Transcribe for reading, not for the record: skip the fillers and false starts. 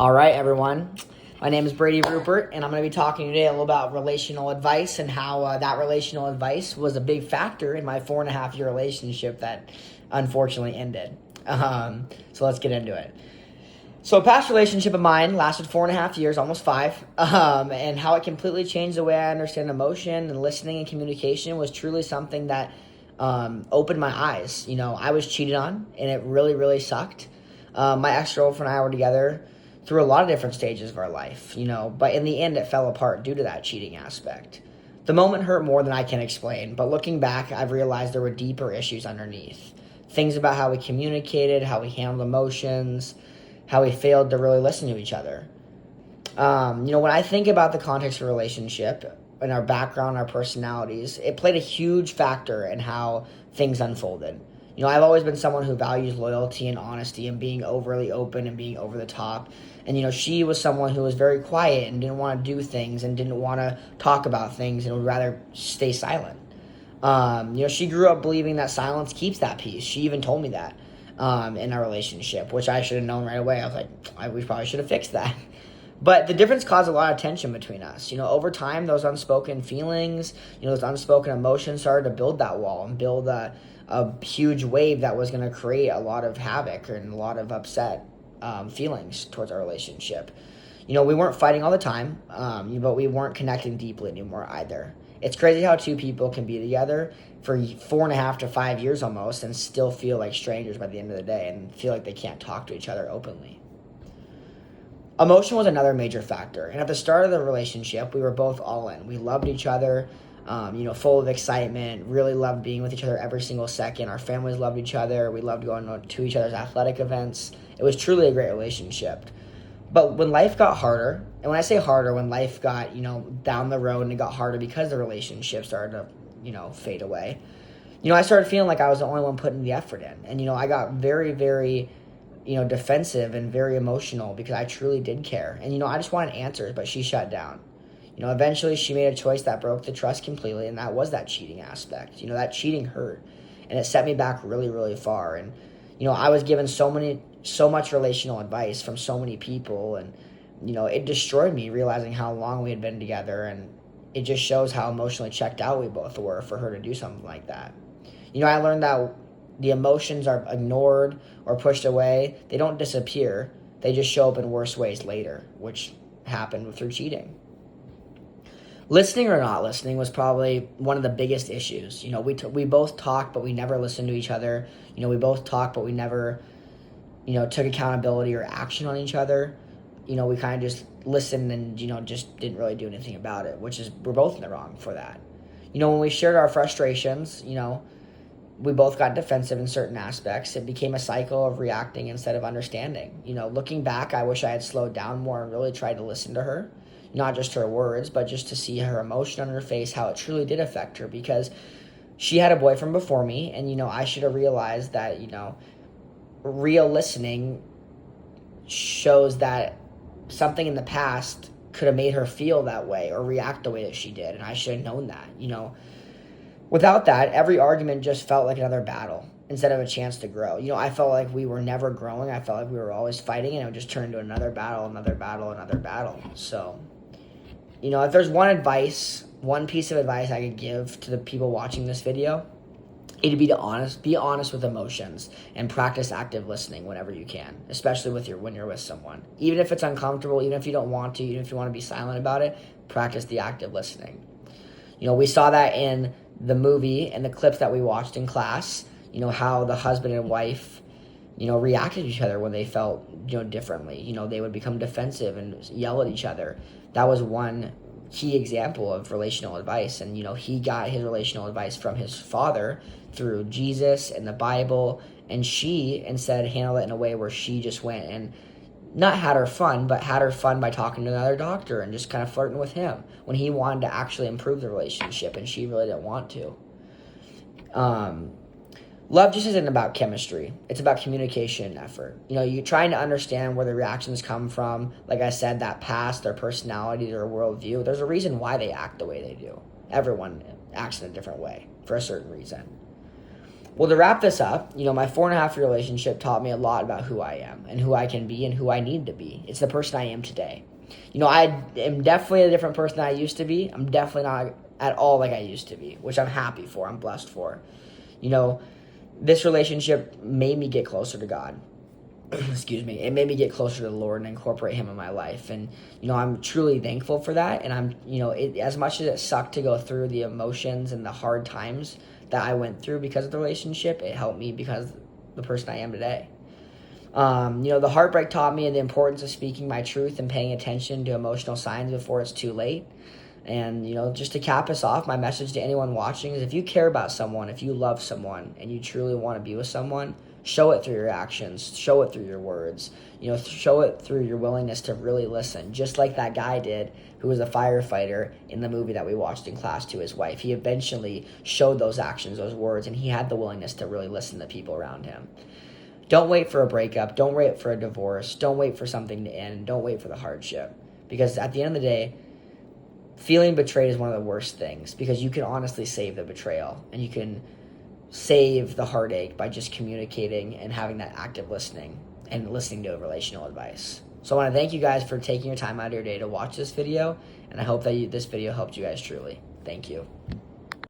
All right, everyone. My name is Brady Rupert, and I'm going to be talking today a little about relational advice and how that relational advice was a big factor in my 4.5-year relationship that unfortunately ended. So let's get into it. So a past relationship of mine lasted 4.5 years, almost 5, and how it completely changed the way I understand emotion and listening and communication was truly something that opened my eyes. I was cheated on, and it really, really sucked. My ex-girlfriend and I were together through a lot of different stages of our life, but in the end it fell apart due to that cheating aspect. The moment hurt more than I can explain, but looking back, I've realized there were deeper issues underneath. Things about how we communicated, how we handled emotions, how we failed to really listen to each other. When I think about the context of a relationship and our background, our personalities, it played a huge factor in how things unfolded. I've always been someone who values loyalty and honesty and being overly open and being over the top. And, she was someone who was very quiet and didn't want to do things and didn't want to talk about things and would rather stay silent. She grew up believing that silence keeps that peace. She even told me that in our relationship, which I should have known right away. I was like, we probably should have fixed that. But the difference caused a lot of tension between us. Over time, those unspoken feelings, those unspoken emotions started to build that wall and build a huge wave that was going to create a lot of havoc and a lot of upset feelings towards our relationship. We weren't fighting all the time, but we weren't connecting deeply anymore either. It's crazy how two people can be together for 4.5 to 5 years almost and still feel like strangers by the end of the day and feel like they can't talk to each other openly. Emotion was another major factor, and at the start of the relationship, we were both all in. We loved each other, full of excitement, really loved being with each other every single second. Our families loved each other. We loved going to each other's athletic events. It was truly a great relationship. But when life got harder, and when I say harder, when life got, down the road and it got harder because the relationship started to, fade away, I started feeling like I was the only one putting the effort in. And, I got very, very defensive and very emotional because I truly did care. And, I just wanted answers, but she shut down. Eventually she made a choice that broke the trust completely, and that was that cheating aspect. That cheating hurt, and it set me back really, really far. And, I was given so much relational advice from so many people, and, it destroyed me realizing how long we had been together, and it just shows how emotionally checked out we both were for her to do something like that. I learned that the emotions are ignored or pushed away. They don't disappear. They just show up in worse ways later, which happened through cheating. Listening or not listening was probably one of the biggest issues. We both talked, but we never listened to each other. We both talked, but we never, took accountability or action on each other. We kind of just listened and, just didn't really do anything about it, which is, we're both in the wrong for that. When we shared our frustrations, we both got defensive in certain aspects. It became a cycle of reacting instead of understanding. Looking back, I wish I had slowed down more and really tried to listen to her. Not just her words, but just to see her emotion on her face, how it truly did affect her, because she had a boyfriend before me, and, I should have realized that, real listening shows that something in the past could have made her feel that way or react the way that she did, and I should have known that, Without that, every argument just felt like another battle instead of a chance to grow. I felt like we were never growing. I felt like we were always fighting, and it would just turn into another battle, another battle, another battle. So, if there's one piece of advice I could give to the people watching this video, it'd be to be honest with emotions and practice active listening whenever you can, especially when you're with someone. Even if it's uncomfortable, even if you don't want to, even if you want to be silent about it, practice the active listening. We saw that in the movie and the clips that we watched in class, how the husband and wife, reacted to each other when they felt, differently. They would become defensive and yell at each other. That was one key example of relational advice. And, he got his relational advice from his father through Jesus and the Bible. And she instead handled it in a way where she just went and not had her fun, but had her fun by talking to another doctor and just kind of flirting with him when he wanted to actually improve the relationship and she really didn't want to. Love just isn't about chemistry. It's about communication and effort. You're trying to understand where the reactions come from. Like I said, that past, their personality, their worldview. There's a reason why they act the way they do. Everyone acts in a different way for a certain reason. Well, to wrap this up, my 4.5 year relationship taught me a lot about who I am and who I can be and who I need to be. It's the person I am today. I am definitely a different person than I used to be. I'm definitely not at all like I used to be, which I'm happy for. I'm blessed for. This relationship made me get closer to God. Excuse me. It made me get closer to the Lord and incorporate Him in my life. And, I'm truly thankful for that. And as much as it sucked to go through the emotions and the hard times that I went through because of the relationship, it helped me because the person I am today. The heartbreak taught me the importance of speaking my truth and paying attention to emotional signs before it's too late. And, just to cap us off, my message to anyone watching is if you care about someone, if you love someone, and you truly want to be with someone, show it through your actions, show it through your words, show it through your willingness to really listen, just like that guy did who was a firefighter in the movie that we watched in class to his wife. He eventually showed those actions, those words, and he had the willingness to really listen to people around him. Don't wait for a breakup. Don't wait for a divorce. Don't wait for something to end. Don't wait for the hardship. Because at the end of the day, feeling betrayed is one of the worst things because you can honestly save the betrayal and you can save the heartache by just communicating and having that active listening and listening to relational advice. So I want to thank you guys for taking your time out of your day to watch this video, and I hope that this video helped you guys truly. Thank you.